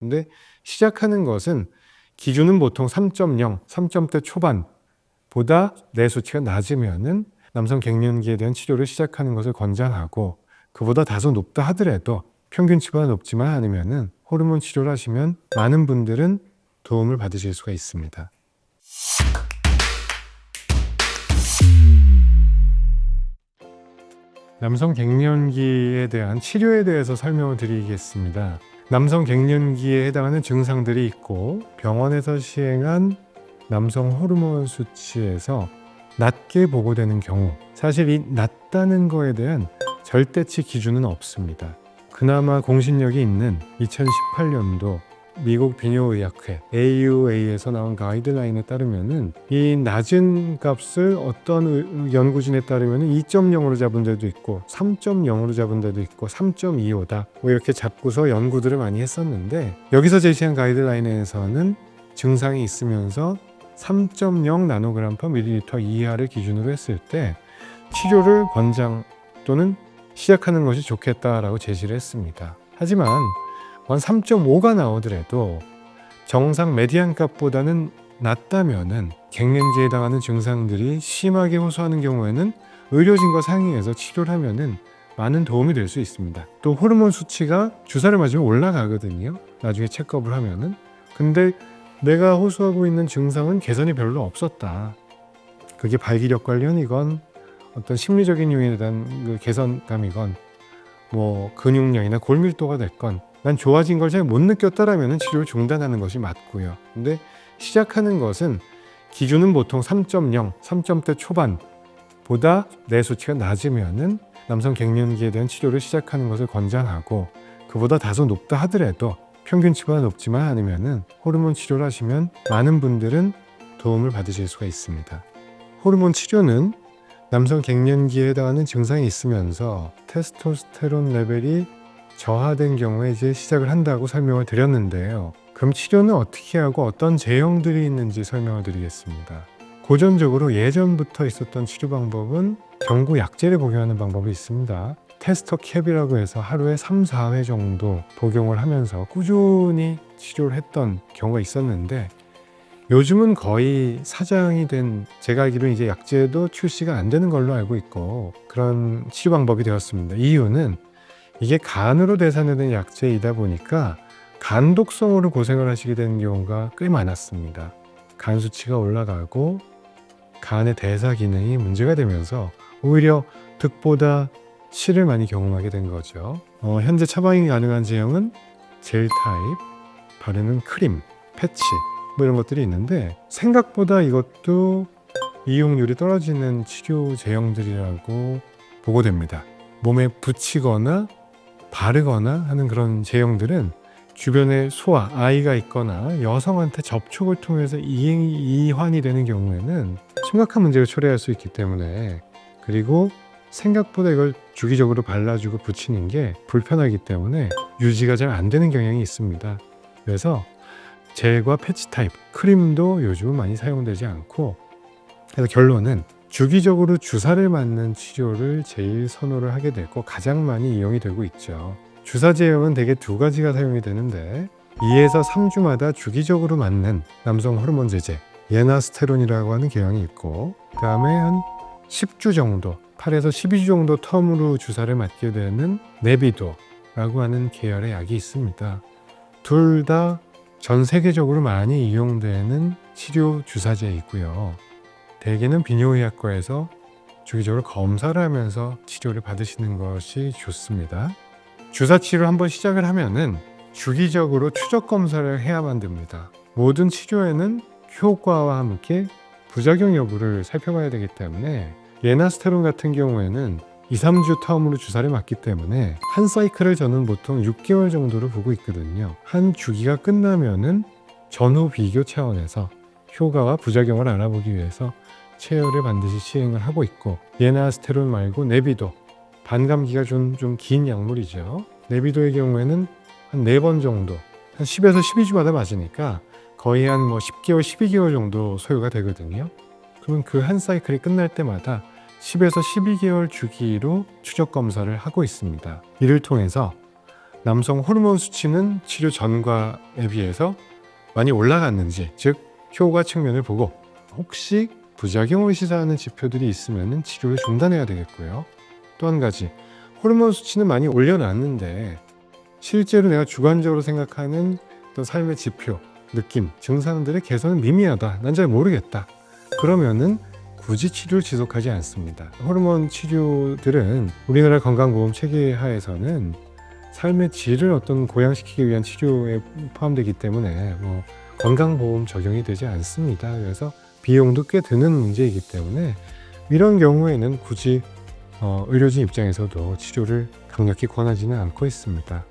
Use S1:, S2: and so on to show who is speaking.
S1: 근데 시작하는 것은 기준은 보통 3.0, 3점대 초반보다 내 수치가 낮으면은 남성 갱년기에 대한 치료를 시작하는 것을 권장하고, 그보다 다소 높다 하더라도 평균치보다 높지만 않으면은 호르몬 치료를 하시면 많은 분들은 도움을 받으실 수가 있습니다. 남성 갱년기에 대한 치료에 대해서 설명을 드리겠습니다. 남성 갱년기에 해당하는 증상들이 있고, 병원에서 시행한 남성 호르몬 수치에서 낮게 보고되는 경우, 사실 이 낮다는 거에 대한 절대치 기준은 없습니다. 그나마 공신력이 있는 2018년도 미국 비뇨의학회 AUA에서 나온 가이드라인에 따르면은 이 낮은 값을 어떤 연구진에 따르면은 2.0으로 잡은 데도 있고 3.0으로 잡은 데도 있고 3.25다 뭐 이렇게 잡고서 연구들을 많이 했었는데, 여기서 제시한 가이드라인에서는 증상이 있으면서 3.0 나노그램 per 밀리리터 이하를 기준으로 했을 때 치료를 권장 또는 시작하는 것이 좋겠다라고 제시를 했습니다. 하지만 3.5가 나오더라도 정상 메디안 값보다는 낮다면은 갱년기에 해당하는 증상들이 심하게 호소하는 경우에는 의료진과 상의해서 치료를 하면은 많은 도움이 될 수 있습니다. 또 호르몬 수치가 주사를 맞으면 올라가거든요. 나중에 체크업을 하면은. 근데 내가 호소하고 있는 증상은 개선이 별로 없었다. 그게 발기력 관련이건 어떤 심리적인 요인에 대한 그 개선감이건 뭐 근육량이나 골밀도가 됐건 난 좋아진 걸 잘 못 느꼈다라면 치료를 중단하는 것이 맞고요. 근데 시작하는 것은 기준은 보통 3.0, 3점대 초반보다 내 수치가 낮으면은 남성 갱년기에 대한 치료를 시작하는 것을 권장하고, 그보다 다소 높다 하더라도 평균치보다 높지만 않으면은 호르몬 치료를 하시면 많은 분들은 도움을 받으실 수가 있습니다. 호르몬 치료는 남성 갱년기에 해당하는 증상이 있으면서 테스토스테론 레벨이 저하된 경우에 이제 시작을 한다고 설명을 드렸는데요. 그럼 치료는 어떻게 하고 어떤 제형들이 있는지 설명을 드리겠습니다. 고전적으로 예전부터 있었던 치료 방법은 경구 약제를 복용하는 방법이 있습니다. 테스터캡이라고 해서 하루에 3, 4회 정도 복용을 하면서 꾸준히 치료를 했던 경우가 있었는데, 요즘은 거의 사장이 된, 제가 알기로는 이제 약제도 출시가 안 되는 걸로 알고 있고 그런 치료 방법이 되었습니다. 이유는 이게 간으로 대사되는 약제이다 보니까 간 독성으로 고생을 하시게 되는 경우가 꽤 많았습니다. 간 수치가 올라가고 간의 대사 기능이 문제가 되면서 오히려 득보다 실을 많이 경험하게 된 거죠. 현재 처방이 가능한 제형은 젤 타입, 바르는 크림, 패치 뭐 이런 것들이 있는데, 생각보다 이것도 이용률이 떨어지는 치료 제형들이라고 보고됩니다. 몸에 붙이거나 바르거나 하는 그런 제형들은 주변에 소아, 아이가 있거나 여성한테 접촉을 통해서 이환이 되는 경우에는 심각한 문제를 초래할 수 있기 때문에, 그리고 생각보다 이걸 주기적으로 발라주고 붙이는 게 불편하기 때문에 유지가 잘 안 되는 경향이 있습니다. 그래서 젤과 패치 타입, 크림도 요즘은 많이 사용되지 않고, 그래서 결론은 주기적으로 주사를 맞는 치료를 제일 선호를 하게 되고 가장 많이 이용이 되고 있죠. 주사 제형은 대개 2가지가 사용이 되는데, 2에서 3주마다 주기적으로 맞는 남성 호르몬 제제 예나스테론이라고 하는 계열이 있고, 그 다음에 한 10주 정도, 8에서 12주 정도 텀으로 주사를 맞게 되는 네비도라고 하는 계열의 약이 있습니다. 둘 다 전 세계적으로 많이 이용되는 치료 주사제이고요. 대개는 비뇨의학과에서 주기적으로 검사를 하면서 치료를 받으시는 것이 좋습니다. 주사 치료를 한번 시작을 하면은 주기적으로 추적 검사를 해야만 됩니다. 모든 치료에는 효과와 함께 부작용 여부를 살펴봐야 되기 때문에, 예나스테론 같은 경우에는 2, 3주 텀으로 주사를 맞기 때문에 한 사이클을 저는 보통 6개월 정도를 보고 있거든요. 한 주기가 끝나면은 전후 비교 차원에서 효과와 부작용을 알아보기 위해서 체열을 반드시 시행을 하고 있고, 예나스테론 말고 네비도, 반감기가 좀 긴 약물이죠. 네비도의 경우에는 한 4번 정도, 한 10에서 12주마다 맞으니까 거의 한 10개월, 12개월 정도 소요가 되거든요. 그러면 그 한 사이클이 끝날 때마다 10에서 12개월 주기로 추적 검사를 하고 있습니다. 이를 통해서 남성 호르몬 수치는 치료 전과에 비해서 많이 올라갔는지, 즉 효과 측면을 보고 혹시 부작용을 시사하는 지표들이 있으면 치료를 중단해야 되겠고요. 또 한 가지, 호르몬 수치는 많이 올려놨는데 실제로 내가 주관적으로 생각하는 어떤 삶의 지표, 느낌, 증상들의 개선은 미미하다. 난 잘 모르겠다. 그러면은 굳이 치료를 지속하지 않습니다. 호르몬 치료들은 우리나라 건강보험 체계 하에서는 삶의 질을 어떤 고양시키기 위한 치료에 포함되기 때문에 건강보험 적용이 되지 않습니다. 그래서 비용도 꽤 드는 문제이기 때문에 이런 경우에는 굳이 의료진 입장에서도 치료를 강력히 권하지는 않고 있습니다.